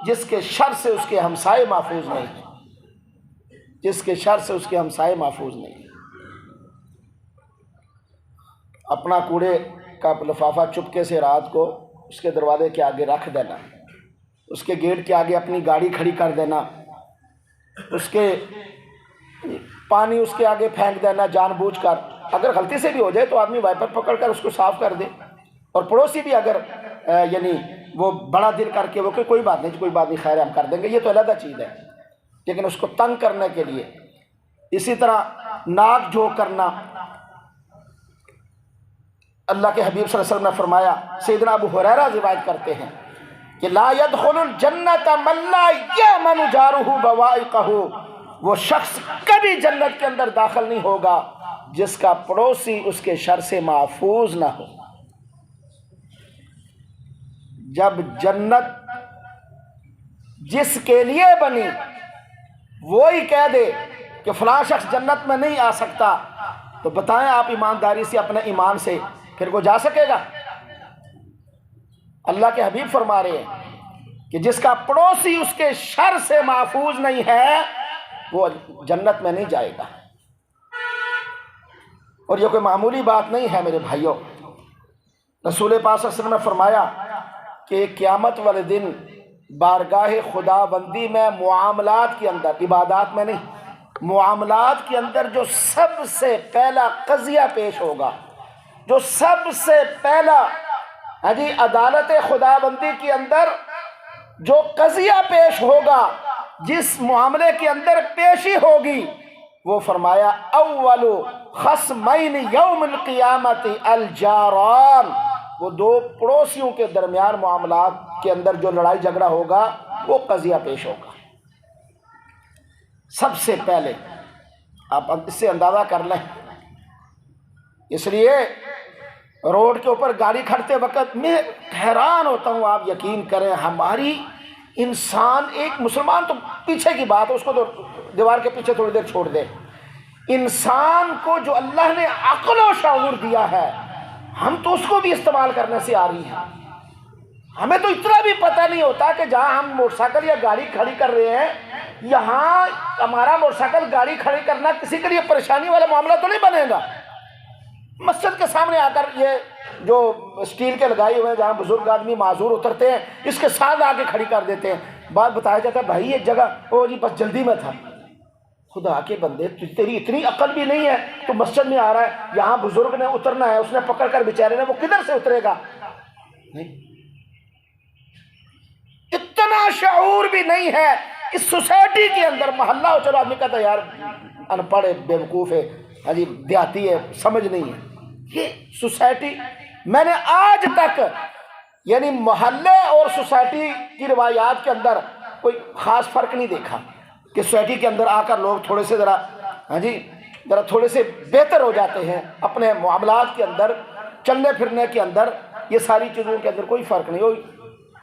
جس کے شر سے اس کے ہمسائے محفوظ نہیں ہیں، جس کے شر سے اس کے ہمسائے محفوظ نہیں ہیں۔ اپنا کوڑے کا لفافہ چپکے سے رات کو اس کے دروازے کے آگے رکھ دینا، اس کے گیٹ کے آگے اپنی گاڑی کھڑی کر دینا، اس کے پانی اس کے آگے پھینک دینا جان بوجھ کر، اگر غلطی سے بھی ہو جائے تو آدمی وائپر پکڑ کر اس کو صاف کر دے، اور پڑوسی بھی اگر یعنی وہ بڑا دل کر کے وہ کہ کوئی بات نہیں، کوئی بات نہیں، خیر ہم کر دیں گے، یہ تو علیحدہ چیز ہے، لیکن اس کو تنگ کرنے کے لیے۔ اسی طرح ناک جھونک کرنا، اللہ کے حبیب صلی اللہ علیہ وسلم نے فرمایا، سیدنا ابو ہریرہ روایت کرتے ہیں کہ لا يدخل الجنت من لا یأمن جارہ بوائقہ، وہ شخص کبھی جنت کے اندر داخل نہیں ہوگا جس کا پڑوسی اس کے شر سے محفوظ نہ ہو۔ جب جنت جس کے لیے بنی وہی کہہ دے کہ فلاں شخص جنت میں نہیں آ سکتا، تو بتائیں آپ ایمانداری سے اپنے ایمان سے پھر وہ جا سکے گا؟ اللہ کے حبیب فرما رہے ہیں کہ جس کا پڑوسی اس کے شر سے محفوظ نہیں ہے وہ جنت میں نہیں جائے گا۔ اور یہ کوئی معمولی بات نہیں ہے میرے بھائیوں، رسول پاک صلی اللہ علیہ وسلم نے فرمایا کہ قیامت والے دن بارگاہ خدا بندی میں معاملات کے اندر، عبادات میں نہیں، معاملات کے اندر جو سب سے پہلا قضیہ پیش ہوگا، جو سب سے پہلا ہاں جی عدالت خداوندی کے اندر جو قضیہ پیش ہوگا، جس معاملے کے اندر پیشی ہوگی، وہ فرمایا اول خصمین یوم القیامت الجاران، وہ دو پڑوسیوں کے درمیان معاملات کے اندر جو لڑائی جھگڑا ہوگا وہ قضیہ پیش ہوگا۔ سب سے پہلے آپ اس سے اندازہ کر لیں، اس لیے روڈ کے اوپر گاڑی کھڑتے وقت میں حیران ہوتا ہوں، آپ یقین کریں ہماری انسان، ایک مسلمان تو پیچھے کی بات ہے، اس کو تو دیوار کے پیچھے تھوڑی دیر چھوڑ دے، انسان کو جو اللہ نے عقل و شعور دیا ہے، ہم تو اس کو بھی استعمال کرنے سے آ رہی ہیں۔ ہمیں تو اتنا بھی پتہ نہیں ہوتا کہ جہاں ہم موٹر سائیکل یا گاڑی کھڑی کر رہے ہیں، یہاں ہمارا موٹر سائیکل گاڑی کھڑی کرنا کسی کے لیے پریشانی والا معاملہ تو نہیں بنے گا۔ مسجد کے سامنے آ کر یہ جو اسٹیل کے لگائے ہوئے ہیں جہاں بزرگ آدمی معذور اترتے ہیں، اس کے ساتھ آ کے کھڑی کر دیتے ہیں، بات بتایا جاتا ہے بھائی یہ جگہ، او جی بس جلدی میں تھا۔ خدا کے بندے، تیری اتنی عقل بھی نہیں ہے، تو مسجد میں آ رہا ہے، یہاں بزرگ نے اترنا ہے، اس نے پکڑ کر بیچارے نے، وہ کدھر سے اترے گا؟ نہیں، اتنا شعور بھی نہیں ہے اس سوسائٹی کے اندر۔ محلہ ہو، چلو آدمی کہتا ہے یار ان پڑھ ہے، بیوقوف ہے، ہاں جی دیہاتی ہے، سمجھ نہیں ہے۔ یہ سوسائٹی، میں نے آج تک یعنی محلے اور سوسائٹی کی روایات کے اندر کوئی خاص فرق نہیں دیکھا کہ سوسائٹی کے اندر آ کر لوگ تھوڑے سے ذرا تھوڑے سے بہتر ہو جاتے ہیں اپنے معاملات کے اندر، چلنے پھرنے کے اندر، یہ ساری چیزوں کے اندر کوئی فرق نہیں، وہی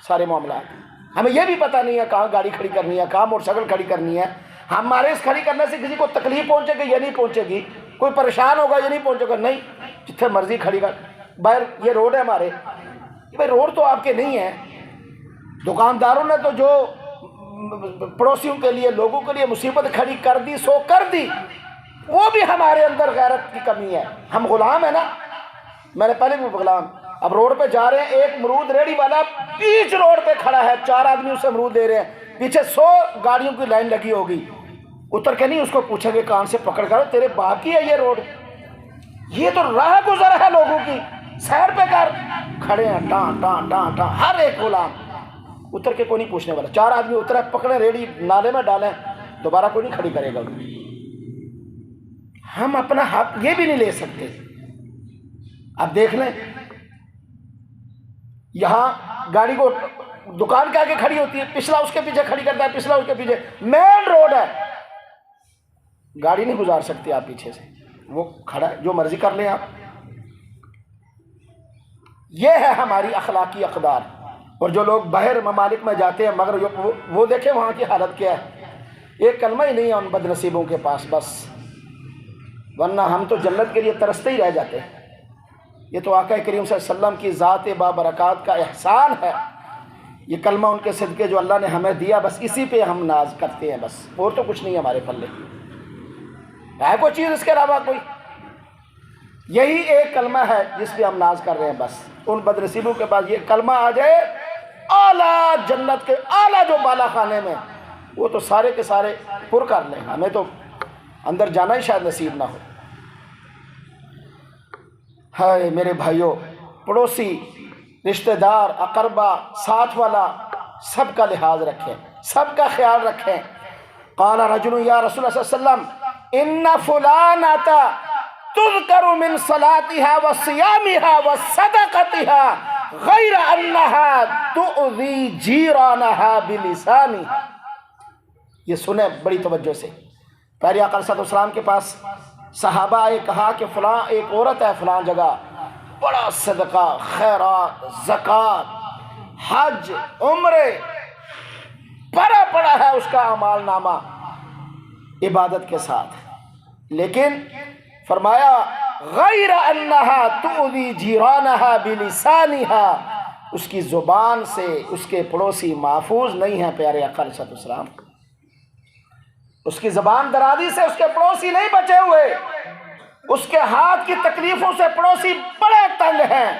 سارے معاملات۔ ہمیں یہ بھی پتہ نہیں ہے کہاں گاڑی کھڑی کرنی ہے، کہاں موٹر سائیکل کھڑی کرنی ہے۔ ہمارے اس کھڑی کرنے سے کسی کو تکلیف پہنچے گی یا نہیں پہنچے گی، کوئی پریشان ہوگا یا نہیں پہنچے گا، نہیں، جتنے مرضی کھڑی کر۔ باہر یہ روڈ ہے ہمارے، بھائی روڈ تو آپ کے نہیں ہیں، دکانداروں نے تو جو پڑوسیوں کے لیے، لوگوں کے لیے مصیبت کھڑی کر دی سو کر دی، وہ بھی ہمارے اندر غیرت کی کمی ہے۔ ہم غلام ہیں نا، میں نے پہلے بھی غلام۔ اب روڈ پہ جا رہے ہیں، ایک امرود ریڑھی والا بیچ روڈ پہ کھڑا ہے، 4 آدمی اسے امرود دے رہے ہیں، پیچھے 100 گاڑیوں کی لائن لگی ہوگی، اتر کے نہیں اس کو پوچھیں گے کان سے پکڑ کر تیرے باپ کی ہے یہ روڈ؟ یہ تو راہ گزر ہے لوگوں کی، سائڈ پہ کر، کھڑے ہیں ٹان ٹان ٹان ٹان، ہر ایک غلام، اتر کے کوئی نہیں پوچھنے والا۔ 4 آدمی اترے، پکڑے ریڑھی نالے میں ڈالیں، دوبارہ کوئی نہیں کھڑی کرے گا۔ ہم اپنا حق یہ بھی نہیں لے سکتے۔ اب دیکھ لیں، یہاں گاڑی کو دکان کے آگے کھڑی ہوتی ہے، پچھلا اس کے پیچھے کھڑی کرتا ہے، پچھلا اس کے پیچھے، مین روڈ ہے، گاڑی نہیں گزار سکتے آپ پیچھے سے، وہ کھڑا ہے، جو مرضی کر لیں آپ۔ یہ ہے ہماری اخلاقی اقدار۔ اور جو لوگ باہر ممالک میں جاتے ہیں، مگر وہ دیکھیں وہاں کی حالت کیا ہے، ایک کلمہ ہی نہیں ہے ان بد نصیبوں کے پاس بس، ورنہ ہم تو جنت کے لیے ترستے ہی رہ جاتے ہیں۔ یہ تو آقا کریم صلی اللہ علیہ وسلم کی ذات بابرکات کا احسان ہے، یہ کلمہ ان کے صدقے جو اللہ نے ہمیں دیا، بس اسی پہ ہم ناز کرتے ہیں، بس اور تو کچھ نہیں ہمارے پلے ہے کوئی چیز اس کے علاوہ کوئی، یہی ایک کلمہ ہے جس پہ ہم ناز کر رہے ہیں۔ بس ان بد نصیبوں کے پاس یہ کلمہ آ جائے، اعلیٰ جنت کے اعلیٰ جو بالا خانے میں، وہ تو سارے کے سارے پر کر لیں، ہمیں تو اندر جانا ہی شاید نصیب نہ ہو۔ ہائے میرے بھائیوں، پڑوسی، رشتہ دار، اقربا، ساتھ والا، سب کا لحاظ رکھیں، سب کا خیال رکھیں۔ قال رجل یا رسول اللہ صلی اللہ علیہ وسلم ان فلانۃ تذکر من صلاتها وصیامها وصدقتها غیر انها تؤذی جیرانها بلسانها۔ یہ سنیں بڑی توجہ سے، پیارے آقا صلی اللہ علیہ وسلم کے پاس صحابہ آئے، کہا کہ فلاں ایک عورت ہے فلاں جگہ، بڑا صدقہ، خیرات، زکوٰۃ، حج، عمرے، بڑا پڑا ہے اس کا اعمال نامہ عبادت کے ساتھ، لیکن فرمایا غیر انہا تؤذی جیرانہا بلسانہا، اس کی زبان سے اس کے پڑوسی محفوظ نہیں ہیں۔ پیارے آقا صلی اللہ علیہ وسلم، اس کی زبان درازی سے اس کے پڑوسی نہیں بچے ہوئے، اس کے ہاتھ کی تکلیفوں سے پڑوسی بڑے تنگ ہیں۔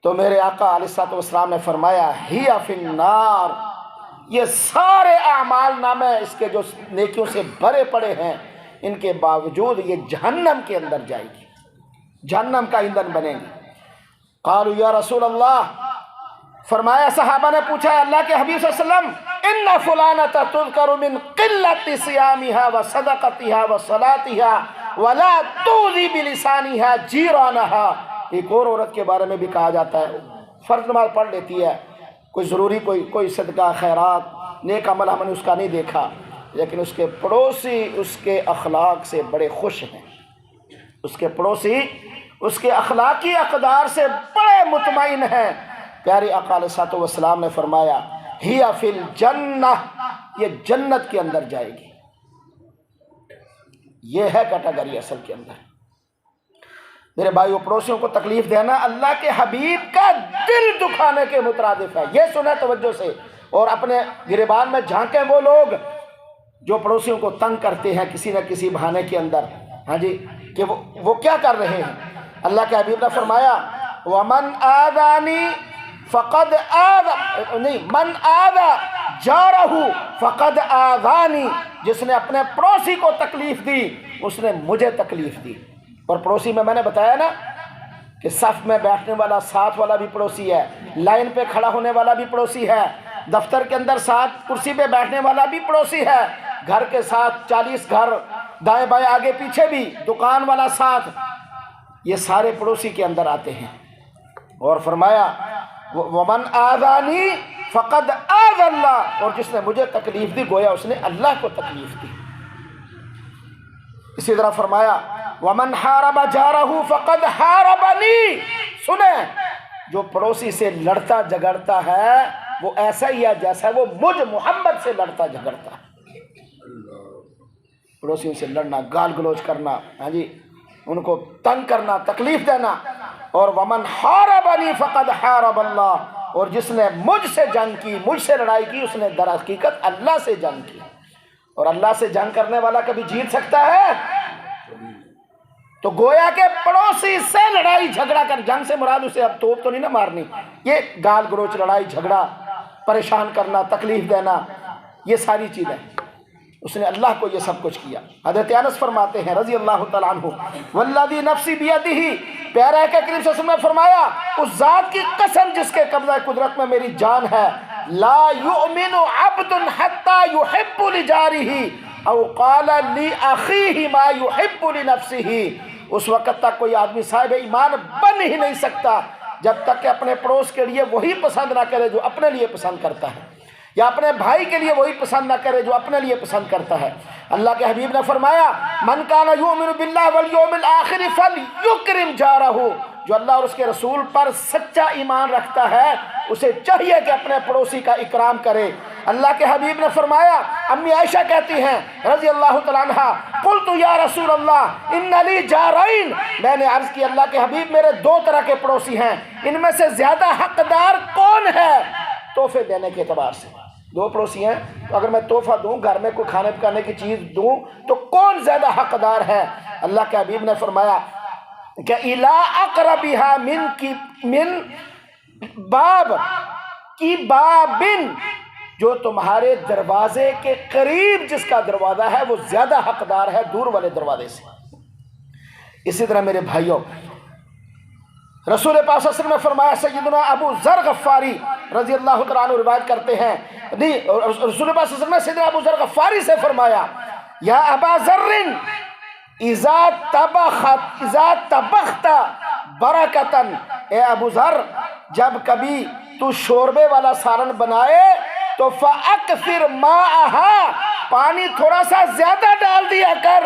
تو میرے آقا علیہ الصلوۃ والسلام نے فرمایا ہی فی النار، یہ سارے اعمال نامے اس کے جو نیکیوں سے بھرے پڑے ہیں، ان کے باوجود یہ جہنم کے اندر جائے گی، جہنم کا ایندھن بنے گی۔ قالوا یا رسول اللہ، فرمایا صحابہ نے پوچھا اللہ کے حبیب صلی اللہ علیہ وسلم ان فلانۃ تذکر من قلۃ صیامها وصدقتها وصلاتها ولا تؤذی بلسانها جیرانها، ایک اور عورت کے بارے میں بھی کہا جاتا ہے فرض نماز پڑھ لیتی ہے، کوئی ضروری کوئی صدقہ خیرات نیک عمل ہم نے اس کا نہیں دیکھا، لیکن اس کے پڑوسی اس کے اخلاق سے بڑے خوش ہیں، اس کے پڑوسی اس کے اخلاقی اقدار سے بڑے مطمئن ہیں۔ پیارے آقا علیہ الصلوۃ والسلام نے فرمایا ہی فی الجنہ، یہ جنت کے اندر جائے گی۔ یہ ہے کیٹیگری اصل کے اندر۔ میرے بھائیو، پڑوسیوں کو تکلیف دینا اللہ کے حبیب کا دل دکھانے کے مترادف ہے، یہ سنیں توجہ سے، اور اپنے گریبان میں جھانکیں وہ لوگ جو پڑوسیوں کو تنگ کرتے ہیں کسی نہ کسی بہانے کے اندر، ہاں جی، کہ وہ کیا کر رہے ہیں۔ اللہ کے حبیب نے فرمایا وَمَنْ آذَانِي فَقَدْ مَنْ آذَا جَارَهُ فَقَدْ آذَانِي، جس نے اپنے پڑوسی کو تکلیف دی اس نے مجھے تکلیف دی۔ اور پڑوسی میں نے بتایا نا کہ صف میں بیٹھنے والا ساتھ والا بھی پڑوسی ہے، لائن پہ کھڑا ہونے والا بھی پڑوسی ہے، دفتر کے اندر ساتھ کرسی پہ بیٹھنے والا بھی پڑوسی ہے، گھر کے ساتھ 40 گھر دائیں بائیں آگے پیچھے بھی، دکان والا ساتھ، یہ سارے پڑوسی کے اندر آتے ہیں۔ اور فرمایا ومن آذانی فقد آذى اللہ، اور جس نے مجھے تکلیف دی گویا اس نے اللہ کو تکلیف دی۔ اسی طرح فرمایا ومن حارب جارہ فقد حاربنی، سنیں جو پڑوسی سے لڑتا جھگڑتا ہے وہ ایسا ہی ہے جیسا وہ مجھ محمد سے لڑتا جھگڑتا ہے۔ پڑوسیوں سے لڑنا، گال گلوچ کرنا، ہاں جی، ان کو تنگ کرنا، تکلیف دینا۔ اور ومن حاربنی فقد حارب اللہ، اور جس نے مجھ سے جنگ کی، مجھ سے لڑائی کی، اس نے در حقیقت اللہ سے جنگ کی۔ اور اللہ سے جنگ کرنے والا کبھی جیت سکتا ہے؟ تو گویا کہ پڑوسی سے لڑائی جھگڑا کر، جنگ سے مراد اسے اب توپ تو نہیں نہ مارنی، یہ گال گروچ، لڑائی جھگڑا، پریشان کرنا، تکلیف دینا، یہ ساری چیزیں اس نے اللہ کو یہ سب کچھ کیا۔ حضرت انس فرماتے ہیں رضی اللہ تعالیٰ عنہ والذی نفسی بیدہ، پیارے کہ کریم صلی اللہ علیہ وسلم نے فرمایا اس ذات کی قسم جس کے قبضہ قدرت میں میری جان ہے، لا یؤمن عبد حتی یحب لجارہ او قال لاخیہ ما یحب لنفسہ، اس وقت تک کوئی آدمی صاحب ایمان بن ہی نہیں سکتا جب تک کہ اپنے پڑوس کے لیے وہی پسند نہ کرے جو اپنے لیے پسند کرتا ہے، یا اپنے بھائی کے لیے وہی پسند نہ کرے جو اپنے لیے پسند کرتا ہے۔ اللہ کے حبیب نے فرمایا من کان یؤمن باللہ والیوم الآخر فلیکرم جارہ، جو اللہ اور اس کے رسول پر سچا ایمان رکھتا ہے اسے چاہیے کہ اپنے پڑوسی کا اکرام کرے۔ اللہ کے حبیب نے فرمایا، امی عائشہ کہتی ہیں رضی اللہ تعالیٰ عنہ قلت یا رسول اللہ ان لی جارین، میں نے عرض کی اللہ کے حبیب میرے 2 طرح کے پڑوسی ہیں، ان میں سے زیادہ حقدار کون ہے تحفے دینے کے اعتبار سے؟ 2 پڑوسی ہیں، تو اگر میں تحفہ دوں، گھر میں کوئی کھانے پکانے کی چیز دوں تو کون زیادہ حقدار ہے؟ اللہ کے حبیب نے فرمایا کہ الا اقربھا من باب کی بابن، جو تمہارے دروازے کے قریب جس کا دروازہ ہے وہ زیادہ حقدار ہے دور والے دروازے سے۔ اسی طرح میرے بھائیوں، رسول پاک صلی اللہ علیہ وسلم نے فرمایا، سیدنا ابو ذر غفاری رضی اللہ تعالیٰ عنہ روایت کرتے ہیں، رسول پاک صلی اللہ علیہ وسلم نے سیدنا ابو ذر غفاری سے فرمایا یا ابا ذر اذا طبخت برکتن، اے ابو ذر جب کبھی تو شوربے والا سالن بنائے تو فاکثر ماءها، پانی تھوڑا سا زیادہ ڈال دیا کر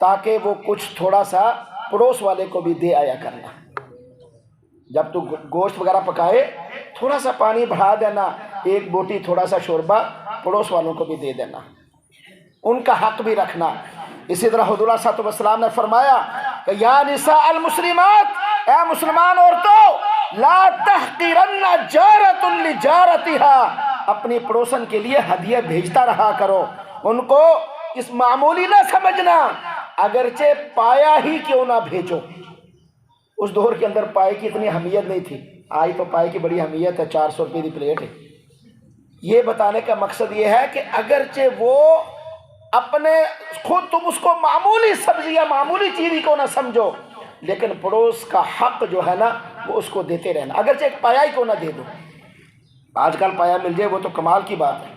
تاکہ وہ کچھ تھوڑا سا پڑوس والے کو بھی دے آیا کرنا۔ جب تو گوشت وغیرہ پکائے تھوڑا سا پانی بڑھا دینا، 1 بوٹی تھوڑا سا شوربہ پڑوس والوں کو بھی دے دینا، ان کا حق بھی رکھنا۔ اسی طرح حضور صلی اللہ علیہ وسلم نے فرمایا کہ یا نساء المسلمات، اے مسلمان عورتوں، لا تحقرن جارۃ لجارتها، اپنی پڑوسن کے لیے ہدیہ بھیجتا رہا کرو، ان کو اس معمولی نہ سمجھنا، اگرچہ پایا ہی کیوں نہ بھیجو۔ اس دور کے اندر پائے کی اتنی اہمیت نہیں تھی، آج تو پائے کی بڑی اہمیت ہے، 400 روپے کی پلیٹ ہے۔ یہ بتانے کا مقصد یہ ہے کہ اگرچہ وہ اپنے خود تم اس کو معمولی سبزی یا معمولی چیز کو نہ سمجھو، لیکن پڑوس کا حق جو ہے نا وہ اس کو دیتے رہنا، اگرچہ ایک پایا ہی کو نہ دے دو، آج کل پایا مل جائے وہ تو کمال کی بات ہے۔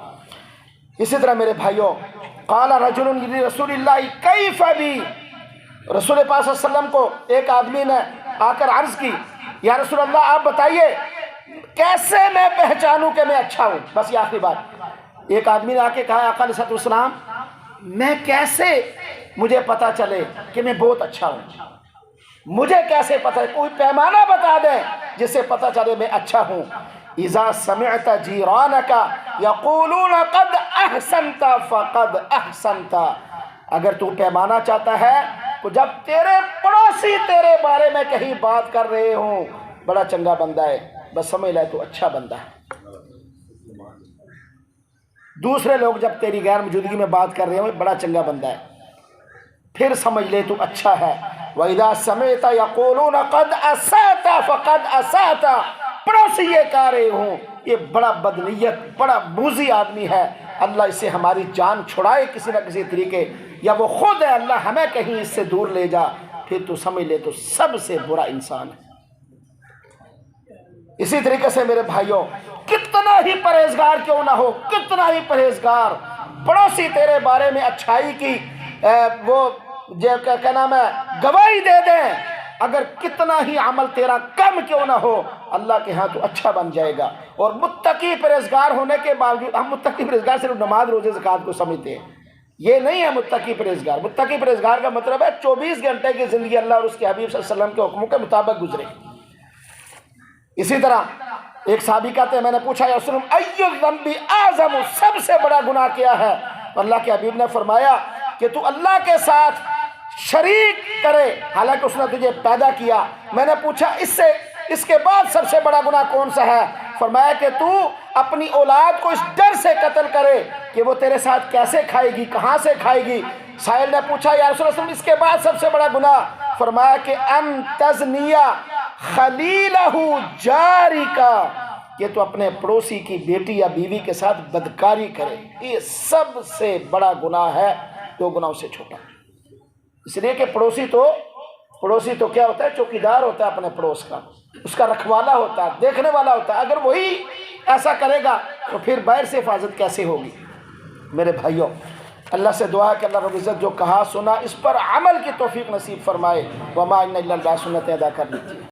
اسی طرح میرے بھائیوں، قال رجل رسول اللہ کیف بی، رسول پاک صلی اللہ علیہ وسلم کو ایک آدمی نے آ کر عرض کی، یا رسول اللہ آپ بتائیے کیسے میں پہچانوں کہ میں اچھا ہوں؟ بس یہ آخری بات، ایک آدمی نے آ کے کہا آقا علیہ السلام میں کیسے مجھے پتا چلے کہ میں بہت اچھا ہوں، مجھے کیسے پتا، کوئی پیمانہ بتا دے جس سے پتا چلے میں اچھا ہوں۔ اذا سمعت جیرانک یقولون قد احسنت فقد احسنت، اگر تو پیمانہ چاہتا ہے تو جب تیرے پڑوسی تیرے بارے میں کہیں بات کر رہے ہوں بڑا چنگا بندہ ہے، بس سمجھ لے تو اچھا بندہ ہے۔ دوسرے لوگ جب تیری غیر موجودگی میں بات کر رہے ہوں بڑا چنگا بندہ ہے، پھر سمجھ لے تو اچھا ہے۔ وَإِذَا سَمِعْتَ يَقُولُونَ قَدْ أَسَأْتَ فَقَدْ أَسَأْتَ، پڑوسی یہ کہہ رہے ہوں یہ بڑا بدنیت بڑا موذی آدمی ہے، اللہ اس سے ہماری جان چھڑائے کسی نہ کسی طریقے، یا وہ خود ہے اللہ ہمیں کہیں اس سے دور لے جا، پھر تو سمجھ لے تو سب سے برا انسان ہے۔ اسی طریقے سے میرے بھائیوں، کتنا ہی پرہیزگار کیوں نہ ہو، کتنا ہی پرہیزگار، پڑوسی تیرے بارے میں اچھائی کی وہ کیا نام ہے گواہی دے دیں، اگر کتنا ہی عمل تیرا کم کیوں نہ ہو اللہ کے ہاں تو اچھا بن جائے گا۔ اور متقی پرہیزگار ہونے کے باوجود، ہم متقی پرہیزگار صرف نماز روزے زکوٰۃ کو سمجھتے ہیں، یہ نہیں ہے متقی پرہیزگار۔ متقی پرہیزگار کا مطلب ہے 24 گھنٹے کی زندگی اللہ اور اس کے حبیب صلی اللہ علیہ وسلم کے حکموں کے مطابق گزرے۔ اسی طرح ایک صحابی کہتے ہیں میں نے پوچھا یا رسول اللہ ای الذنب اعظم، سب سے بڑا گناہ کیا ہے؟ اللہ کے حبیب نے فرمایا کہ تو اللہ کے ساتھ شریک کرے حالانکہ اس نے تجھے پیدا کیا۔ میں نے پوچھا اس کے بعد سب سے بڑا گناہ کون سا ہے؟ فرمایا کہ تو اپنی اولاد کو اس ڈر سے قتل کرے کہ وہ تیرے ساتھ کیسے کھائے گی، کہاں سے کھائے گی۔ سائل نے پوچھا یا رسول اللہ اس کے بعد سب سے بڑا گناہ؟ فرمایا کہ ان تزنیہ خلیلہ جاری کا، کہ تو اپنے پڑوسی کی بیٹی یا بیوی کے ساتھ بدکاری کرے، یہ سب سے بڑا گناہ ہے، دو گناہوں سے چھوٹا۔ اس لیے کہ پڑوسی تو کیا ہوتا ہے؟ چوکیدار ہوتا ہے اپنے پڑوس کا، اس کا رکھوالا ہوتا ہے، دیکھنے والا ہوتا ہے۔ اگر وہی ایسا کرے گا تو پھر باہر سے حفاظت کیسے ہوگی؟ میرے بھائیوں، اللہ سے دعا ہے کہ اللہ رب العزت جو کہا سنا اس پر عمل کی توفیق نصیب فرمائے۔ وما الا اللہ سنت ادا کر لیجیے۔